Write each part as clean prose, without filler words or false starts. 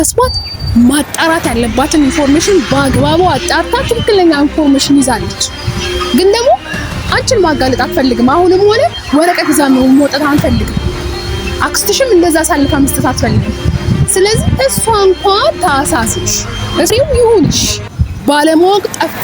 መስማት ማጣራት ያለባትን ኢንፎርሜሽን በአግባቡ አጣርታ ትክክለኛ ኢንፎርሜሽን ይዛለች። ግን ደግሞ አንቺን ማጋለጥ አትፈልግም። አሁንም ሆነ ወረቀት ይዛ ነው መውጣት አንፈልግም። አክስትሽም እንደዛ ሳልፋ መስጠት አትፈልግም። ስለዚህ እሷ እንኳን ታሳስሽ እዚሁ ይሁንሽ ባለማወቅ ጠፋ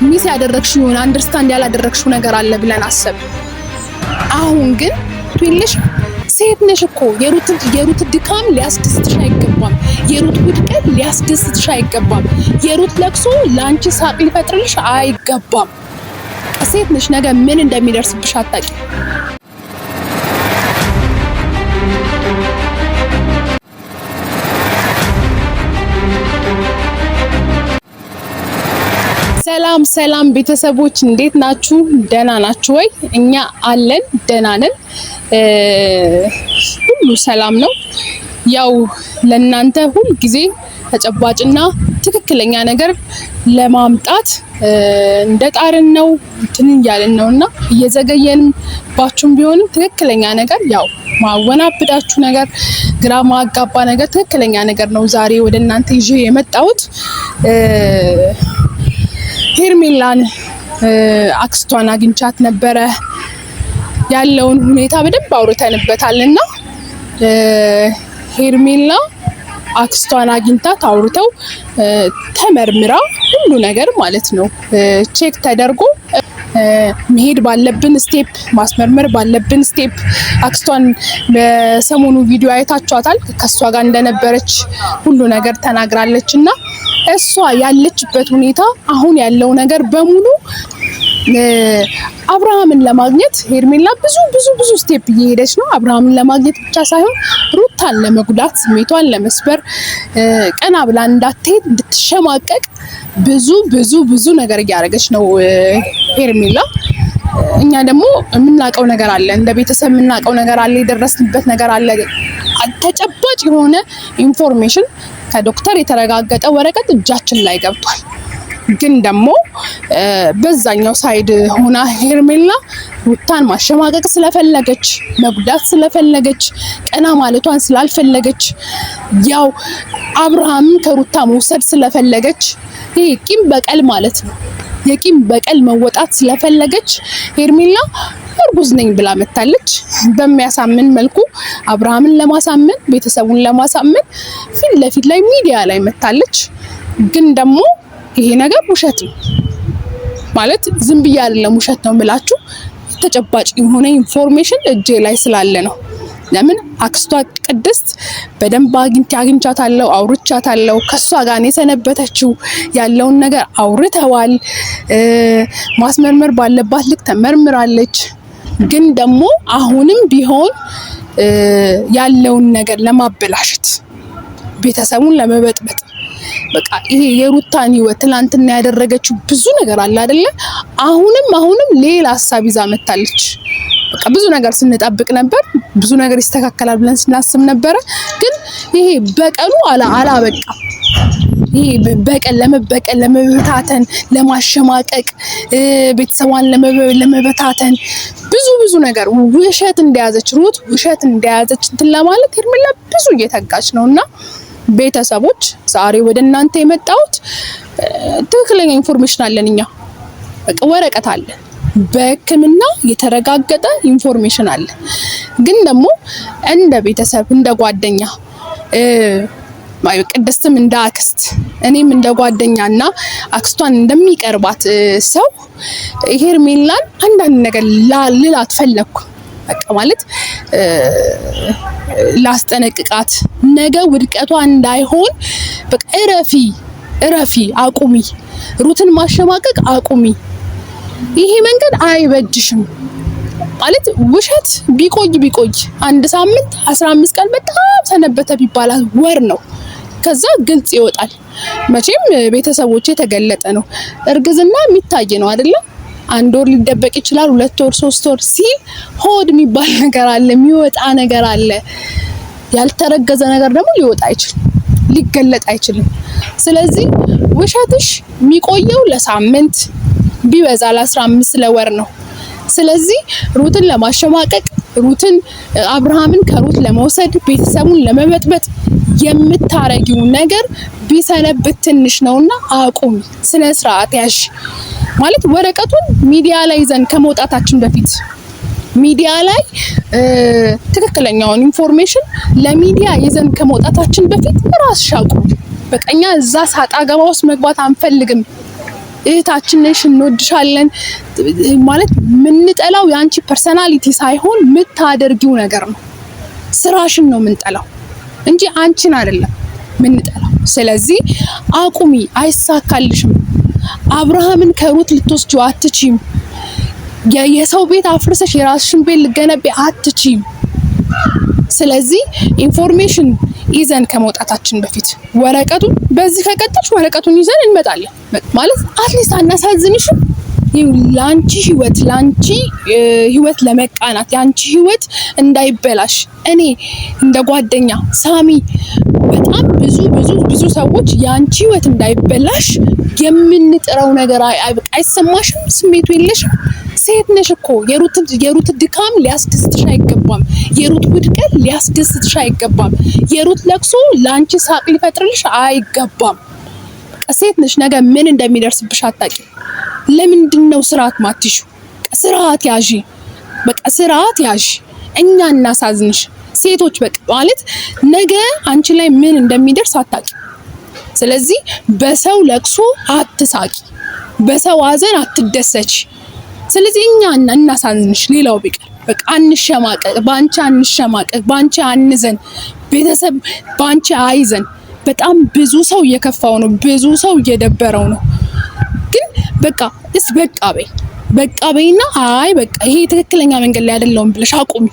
ሚስ ያደረግሽ ይሆን አንደርስታንድ ያላደረግሽው ነገር አለ ብለን አሰብ። አሁን ግን ትልሽ ሴት ነሽ እኮ የሩት ድካም ሊያስደስትሽ አይገባም። የሩት ውድቀት ሊያስደስትሽ አይገባም። የሩት ለቅሶ ላንቺ ሳቅ ሊፈጥርልሽ አይገባም። ሴት ነሽ፣ ነገ ምን እንደሚደርስብሽ አታውቂም። ሰላም ቤተሰቦች እንዴት ናችሁ? ደህና ናችሁ ወይ? እኛ አለን ደህና ነን። ሁሉ ሰላም ነው። ያው ለእናንተ ሁሉ ጊዜ ተጨባጭና ትክክለኛ ነገር ለማምጣት እንደጣርን ነው እንትን እያልን ነውና እየዘገየንባችሁም ቢሆንም ትክክለኛ ነገር ያው ማወናብዳችሁ ነገር ግራ ማጋባ ነገር ትክክለኛ ነገር ነው ዛሬ ወደ እናንተ ይዤ የመጣሁት። ሄርሜላን አክስቷን አግኝቻት ነበረ። ያለውን ሁኔታ በደንብ አውርተንበታልና ሄርሜላ አክስቷን አግኝታት አውርተው ተመርምራ ሁሉ ነገር ማለት ነው ቼክ ተደርጎ መሄድ ባለብን ስቴፕ ማስመርመር ባለብን ስቴፕ አክስቷን በሰሞኑ ቪዲዮ አይታችኋታል። ከሷ ጋር እንደነበረች ሁሉ ነገር ተናግራለችና እሷ ያለችበት ሁኔታ አሁን ያለው ነገር በሙሉ አብርሃምን ለማግኘት ሄርሜላ ብዙ ስቴፕ እየሄደች ነው። አብርሃምን ለማግኘት ብቻ ሳይሆን ሩታን ለመጉዳት ስሜቷን ለመስበር ቀና ብላ እንዳትሄድ እንድትሸማቀቅ ብዙ ነገር እያደረገች ነው ሄርሜላ። እኛ ደግሞ የምናውቀው ነገር አለ፣ እንደ ቤተሰብ የምናውቀው ነገር አለ፣ የደረስንበት ነገር አለ። ተጨባጭ የሆነ ኢንፎርሜሽን ከዶክተር የተረጋገጠ ወረቀት እጃችን ላይ ገብቷል። ግን ደግሞ በዛኛው ሳይድ ሆና ሄርሜላ ሩታን ማሸማቀቅ ስለፈለገች መጉዳት ስለፈለገች ቀና ማለቷን ስላልፈለገች ያው አብርሃምን ከሩታ መውሰድ ስለፈለገች ይሄ ቂም በቀል ማለት ነው። የቂም በቀል መወጣት ስለፈለገች ሄርሜላ እርጉዝ ነኝ ብላ መታለች። በሚያሳምን መልኩ አብርሃምን ለማሳመን ቤተሰቡን ለማሳመን ፊት ለፊት ላይ ሚዲያ ላይ መታለች። ግን ደግሞ ይሄ ነገር ውሸት ነው ማለት ዝም ብዬ አይደለም ውሸት ነው የምላችሁ። ተጨባጭ የሆነ ኢንፎርሜሽን እጄ ላይ ስላለ ነው። ለምን አክስቷ ቅድስት በደንብ አግኝቻታለሁ፣ አውርቻታለሁ። ከሷ ጋር ነው የሰነበተችው። ያለውን ነገር አውርተዋል። ማስመርመር ባለባት ልክ ተመርምራለች። ግን ደግሞ አሁንም ቢሆን ያለውን ነገር ለማበላሸት ቤተሰቡን ለመበጥበጥ በቃ ይሄ የሩታን ህይወት ትላንትና ያደረገችው ብዙ ነገር አለ አይደለ? አሁንም ሌላ ሀሳብ ይዛ መታለች። በቃ ብዙ ነገር ስንጠብቅ ነበር፣ ብዙ ነገር ይስተካከላል ብለን ስናስብ ነበረ። ግን ይሄ በቀሉ አላበቃም። ይሄ በቀል ለመበታተን ለማሸማቀቅ ቤተሰቧን ለመበታተን ብዙ ነገር ውሸት እንደያዘች ሩት ውሸት እንደያዘች እንትን ለማለት ሄርሜላ ብዙ እየተጋች ነውና ቤተሰቦች ዛሬ ወደ እናንተ የመጣሁት ትክክለኛ ኢንፎርሜሽን አለን። እኛ በቃ ወረቀት አለ፣ በሕክምና የተረጋገጠ ኢንፎርሜሽን አለ። ግን ደግሞ እንደ ቤተሰብ እንደ ጓደኛ ቅድስትም እንደ አክስት እኔም እንደ ጓደኛና አክስቷን እንደሚቀርባት ሰው ሄርሜላን አንዳንድ ነገር ልላት ፈለኩ። በቃ ማለት ላስጠነቅቃት ነገ ውድቀቷ እንዳይሆን በቃ እረፊ፣ አቁሚ፣ ሩትን ማሸማቀቅ አቁሚ። ይሄ መንገድ አይበጅሽም ማለት ውሸት ቢቆይ አንድ ሳምንት 15 ቀን በጣም ሰነበተ ቢባላት ወር ነው። ከዛ ግልጽ ይወጣል። መቼም ቤተሰቦቼ የተገለጠ ነው። እርግዝና የሚታይ ነው አይደለ? አንድ ወር ሊደበቅ ይችላል፣ 2 ወር 3 ወር ሲል ሆድ የሚባል ነገር አለ፣ የሚወጣ ነገር አለ። ያልተረገዘ ነገር ደግሞ ሊወጣ አይችልም፣ ሊገለጥ አይችልም። ስለዚህ ውሸትሽ የሚቆየው ለሳምንት ቢበዛ ለ15 ለወር ነው። ስለዚህ ሩትን ለማሸማቀቅ ሩትን አብርሃምን ከሩት ለመውሰድ ቤተሰቡን ለመበጥበጥ የምታረጊው ነገር ቢሰነብት ትንሽ ነውና አቁሚ። ስነ ስርዓት ያዥ ማለት ወረቀቱን ሚዲያ ላይ ይዘን ከመውጣታችን በፊት ሚዲያ ላይ ትክክለኛውን ኢንፎርሜሽን ለሚዲያ ይዘን ከመውጣታችን በፊት ራስሽ አቁሚ። በቃኛ እዛ ሳጣ ገባ ውስጥ መግባት አንፈልግም። እህታችን ነሽ፣ እንወድሻለን ማለት ምንጠላው ያንቺ ፐርሰናሊቲ ሳይሆን ምታደርጊው ነገር ነው። ስራሽን ነው ምንጠላው እንጂ አንቺን አይደለም ምንጠላው። ስለዚህ አቁሚ፣ አይሳካልሽም። አብርሃምን ከሩት ልትወስጂው አትችይም። የሰው ቤት አፍርሰሽ የራስሽን ቤት ልገነቢ አትችይም። ስለዚህ ኢንፎርሜሽን ይዘን ከመውጣታችን በፊት ወረቀቱን በዚህ ከቀጠልሽ ወረቀቱን ይዘን እንመጣለን ማለት አትሊስት አናሳዝንሽም። ላንቺ ህይወት ለመቃናት ያንቺ ህይወት እንዳይበላሽ እኔ እንደ ጓደኛ ሳሚ በጣም ብዙ ሰዎች ያንቺ ህይወት እንዳይበላሽ የምንጥረው ነገር አይሰማሽም? ስሜቱ የለሽም? ሴት ነሽ እኮ የሩት ድካም ሊያስደስትሽ አይገባም። የሩት ውድቀት ሊያስደስትሽ አይገባም። የሩት ለቅሶ ላንቺ ሳቅ ሊፈጥርልሽ አይገባም። ሴት ነሽ፣ ነገ ምን እንደሚደርስብሽ አታውቂም። ለምንድነው ስርዓት ማትሹ? ስርዓት ያዢ፣ በቃ ስርዓት ያዢ። እኛ እናሳዝንሽ ሴቶች በቃ ማለት ነገ አንቺ ላይ ምን እንደሚደርስ አታውቂም። ስለዚህ በሰው ለቅሶ አትሳቂ፣ በሰው ሀዘን አትደሰች። ስለዚህ እኛ እናሳዝንሽ። ሌላው ቢቀር በቃ አንሸማቀቅ፣ ባንቺ አንዘን፣ ቤተሰብ ባንቺ አይዘን። በጣም ብዙ ሰው እየከፋው ነው፣ ብዙ ሰው እየደበረው ነው። ግን በቃ በቃ በይና አይ በቃ ይሄ ትክክለኛ መንገድ ላይ አይደለም ብለሽ አቁሚ፣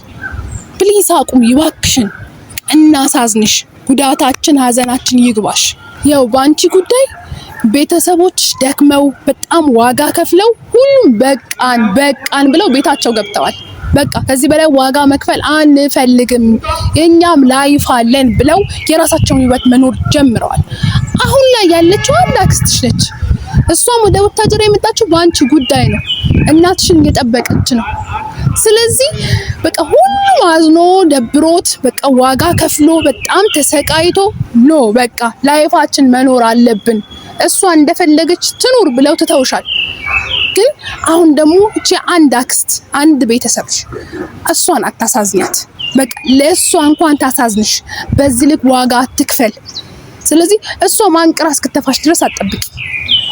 ፕሊስ አቁሚ እባክሽን። እናሳዝንሽ፣ ጉዳታችን ሀዘናችን ይግባሽ። ያው ባንቺ ጉዳይ ቤተሰቦች ደክመው በጣም ዋጋ ከፍለው ሁሉም በቃን ብለው ቤታቸው ገብተዋል። በቃ ከዚህ በላይ ዋጋ መክፈል አንፈልግም፣ የኛም ላይፍ አለን ብለው የራሳቸውን ህይወት መኖር ጀምረዋል። አሁን ላይ ያለችው አንድ አክስትሽ ነች። እሷም ወደ ወታደር የመጣችው ባንቺ ጉዳይ ነው። እናትሽን እየጠበቀች ነው። ስለዚህ በቃ ሁሉም አዝኖ ደብሮት በቃ ዋጋ ከፍሎ በጣም ተሰቃይቶ በቃ ላይፋችን መኖር አለብን፣ እሷ እንደፈለገች ትኑር ብለው ትተውሻል። ግን አሁን ደግሞ እቺ አንድ አክስት አንድ ቤተሰብሽ እሷን አታሳዝኛት። በቃ ለእሷ እንኳን ታሳዝንሽ፣ በዚህ ልክ ዋጋ አትክፈል። ስለዚህ እሷ ማንቅራ እስክተፋሽ ድረስ አትጠብቂ።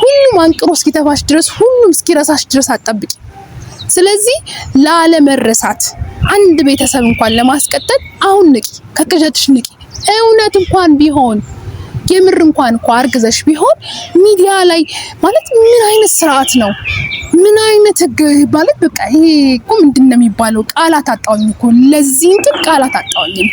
ሁሉም አንቅሮ እስኪተፋሽ ድረስ፣ ሁሉም እስኪረሳሽ ድረስ አትጠብቂ። ስለዚህ ላለመረሳት አንድ ቤተሰብ እንኳን ለማስቀጠል አሁን ንቂ፣ ከቅዠትሽ ንቂ። እውነት እንኳን ቢሆን የምር እንኳን አርግዘሽ ቢሆን ሚዲያ ላይ ማለት ምን አይነት ስርዓት ነው? ምን አይነት ህግ ማለት በቃ ይሄ እኮ ምንድነው የሚባለው? ቃላት አጣውኝ እኮ ለዚህ እንትን ቃላት አጣውኝ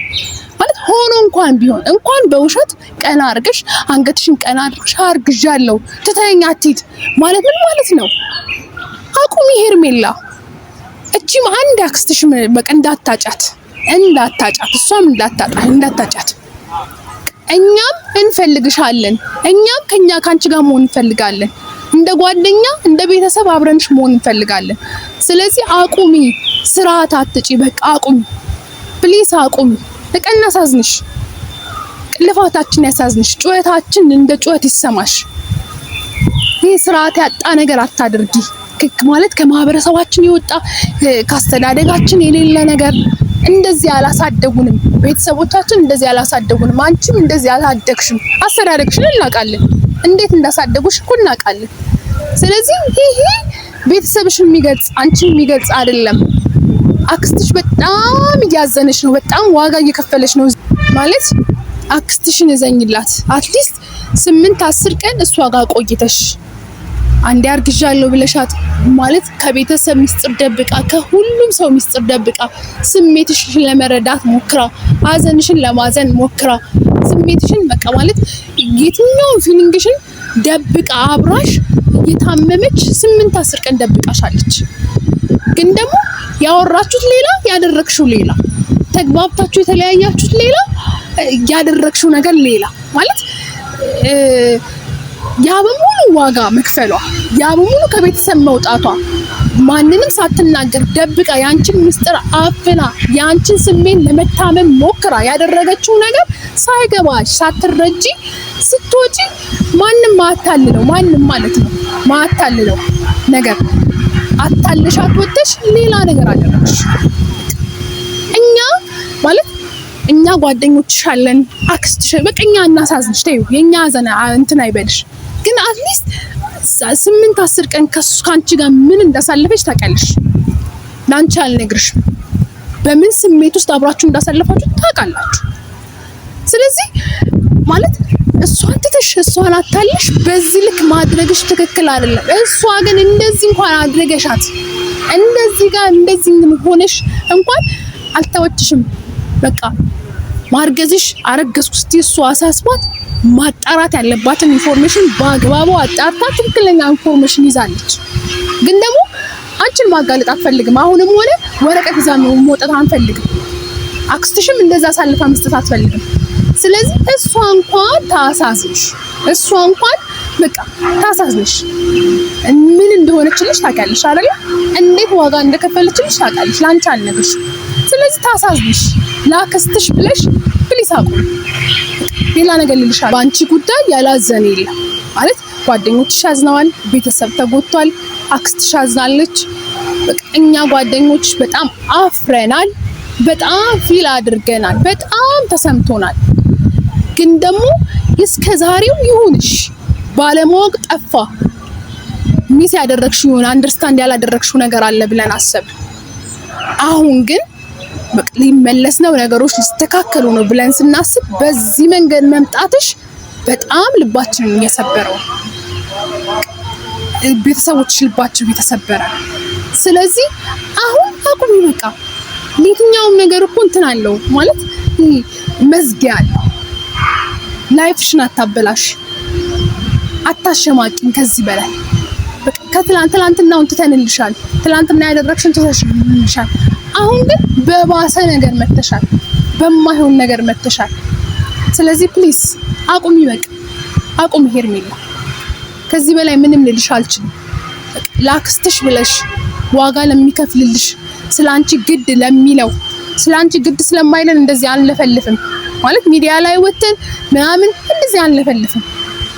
ማለት ሆኖ እንኳን ቢሆን እንኳን በውሸት ቀና አርገሽ አንገትሽን ቀና አድርገሽ አርግዣለሁ ትተኛ አትሂድ ማለት ምን ማለት ነው? አቁሚ ሄርሜላ። እቺም አንድ አክስትሽ በቃ እንዳታጫት፣ እሷም እንዳታጫት። እኛም እንፈልግሻለን፣ እኛም ካንቺ ጋር መሆን እንፈልጋለን። እንደ ጓደኛ እንደ ቤተሰብ አብረንሽ መሆን እንፈልጋለን። ስለዚህ አቁሚ፣ ስርዓት አትጪ። በቃ አቁሚ፣ ፕሊስ አቁሚ። በቃ እናሳዝንሽ፣ ልፋታችን ያሳዝንሽ፣ ጩኸታችን እንደ ጩኸት ይሰማሽ። ይሄ ስርዓት ያጣ ነገር አታድርጊ። ማለት ከማህበረሰባችን የወጣ ካስተዳደጋችን የሌለ ነገር እንደዚህ አላሳደጉንም። ቤተሰቦቻችን እንደዚህ አላሳደጉንም። አንቺም እንደዚህ አላሳደግሽም። አስተዳደግሽን እናውቃለን፣ እንዴት እንዳሳደጉሽ እኮ እናውቃለን። ስለዚህ ይሄ ቤተሰብሽን የሚገልጽ አንቺን የሚገልጽ አይደለም። አክስትሽ በጣም እያዘነች ነው፣ በጣም ዋጋ እየከፈለች ነው። ማለት አክስትሽን እዘኝላት። አትሊስት 8-10 ቀን እሷ ጋር ቆይተሽ አንዴ አርግዣለሁ ብለሻት ማለት ከቤተሰብ ሚስጥር ደብቃ፣ ከሁሉም ሰው ሚስጥር ደብቃ፣ ስሜትሽን ለመረዳት ሞክራ፣ ሀዘንሽን ለማዘን ሞክራ፣ ስሜትሽን በቃ ማለት የትኛውን ፊሊንግሽን ደብቃ አብራሽ የታመመች 8-10 ቀን ደብቃሻለች። ግን ደግሞ ያወራችሁት ሌላ፣ ያደረግሽው ሌላ፣ ተግባብታችሁ የተለያያችሁት ሌላ፣ ያደረግሽው ነገር ሌላ ማለት ያ በሙሉ ዋጋ መክፈሏ፣ ያ በሙሉ ከቤተሰብ መውጣቷ ማንንም ሳትናገር ደብቃ ያንቺን ምስጢር አፍና ያንቺን ስሜት ለመታመም ሞክራ ያደረገችው ነገር ሳይገባሽ ሳትረጂ ስትወጪ ማንም ማታልለው ማንም ማለት ነው ማታልለው ነገር አታልሻት ወጥተሽ ሌላ ነገር አደረግሽ። እኛ ማለት እኛ ጓደኞችሽ አለን አክስትሽ በቃ እኛ እናሳዝንሽ ተይው የኛ ዘና እንትን አይበልሽ ግን አትሊስት 8-10 ቀን ካንቺ ጋር ምን እንዳሳለፈች ታውቂያለሽ። ላንቺ አልነግርሽም በምን ስሜት ውስጥ አብራችሁ እንዳሳለፋችሁ ታውቃላችሁ። ስለዚህ ማለት እሷን ትተሽ እሷን አታልሽ በዚህ ልክ ማድረግሽ ትክክል አይደለም። እሷ ግን እንደዚህ እንኳን አድርገሻት እንደዚህ ጋር እንደዚህ ሆነሽ እንኳን አልተወችሽም። በቃ ማርገዝሽ አረገዝኩ ስትይ እሷ አሳስባት ማጣራት ያለባትን ኢንፎርሜሽን በአግባቡ አጣርታ ትክክለኛ ኢንፎርሜሽን ይዛለች። ግን ደግሞ አንቺን ማጋለጥ አትፈልግም። አሁንም ሆነ ወረቀት ይዛ መውጣት አንፈልግም። አክስትሽም እንደዛ ሳልፋ መስጠት አትፈልግም። ስለዚህ እሷ እንኳን ታሳዝንሽ እሷ እንኳን በቃ ታሳዝንሽ ምን እንደሆነችልሽ ታውቂያለሽ አይደል? እንዴት ዋጋ እንደከፈለችልሽ ታውቂያለሽ። ላንቺ አልነግርሽ። ስለዚህ ታሳዝንሽ ላክስትሽ ብለሽ ፕሊስ አቁም። ሌላ ነገር ልልሻለሁ። በአንቺ ጉዳይ ያላዘነ የለም ማለት ጓደኞችሽ አዝነዋል፣ ቤተሰብ ተጎድቷል፣ አክስትሽ አዝናለች። በቃ እኛ ጓደኞችሽ በጣም አፍረናል፣ በጣም ፊል አድርገናል፣ በጣም ተሰምቶናል። ግን ደግሞ እስከ ዛሬው ይሁንሽ ባለማወቅ ጠፋ ሚስ ያደረግሽው ይሁን አንደርስታንድ ያላደረግሽው ነገር አለ ብለን አሰብ። አሁን ግን በቃ ሊመለስ ነው ነገሮች ሊስተካከሉ ነው ብለን ስናስብ በዚህ መንገድ መምጣትሽ በጣም ልባችንን እየሰበረው ቤተሰቦችሽ ልባቸው እየተሰበረ። ስለዚህ አሁን አቁሚ በቃ። ለየትኛውም ነገር እኮ እንትን አለው ማለት መዝጊያ አለው። ላይፍሽን አታበላሽ፣ አታሸማቂኝ ከዚህ በላይ በቃ ከትላንትናውን ትተንልሻል። ትላንትና ያደረግሽን ትተሽልሻል። አሁን ግን በባሰ ነገር መተሻል፣ በማይሆን ነገር መተሻል። ስለዚህ ፕሊስ አቁሚ በቃ አቁሚ ሄርሜላ። ከዚህ በላይ ምንም ልልሽ አልችልም። ላክስትሽ ብለሽ ዋጋ ለሚከፍልልሽ ስላንቺ ግድ ለሚለው ስላንቺ ግድ ስለማይለን እንደዚህ አንለፈልፍም ማለት ሚዲያ ላይ ወተን ምናምን እንደዚህ አንለፈልፍም።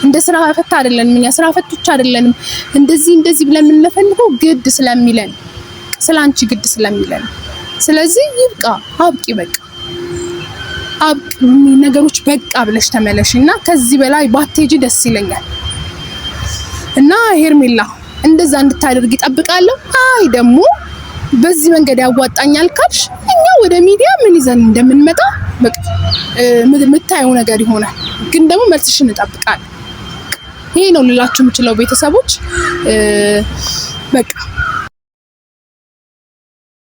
እንደ ስራ ፈታ አይደለም፣ እኛ ስራ ፈቶች አይደለንም። እንደዚህ ብለን የምንለፈልፈው ግድ ስለሚለን ስላንቺ ግድ ስለሚለን። ስለዚህ ይብቃ፣ አብቂ በቃ አብቂ። ነገሮች በቃ ብለሽ ተመለሽና ከዚህ በላይ ባትሄጂ ደስ ይለኛል። እና ሄርሜላ እንደዛ እንድታደርጊ እጠብቃለሁ። አይ ደግሞ በዚህ መንገድ ያዋጣኛል ካልሽ እኛ ወደ ሚዲያ ምን ይዘን እንደምንመጣ በቃ የምታየው ነገር ይሆናል። ግን ደግሞ መልስሽን እጠብቃለሁ። ይሄ ነው ልላችሁ የምችለው ቤተሰቦች በቃ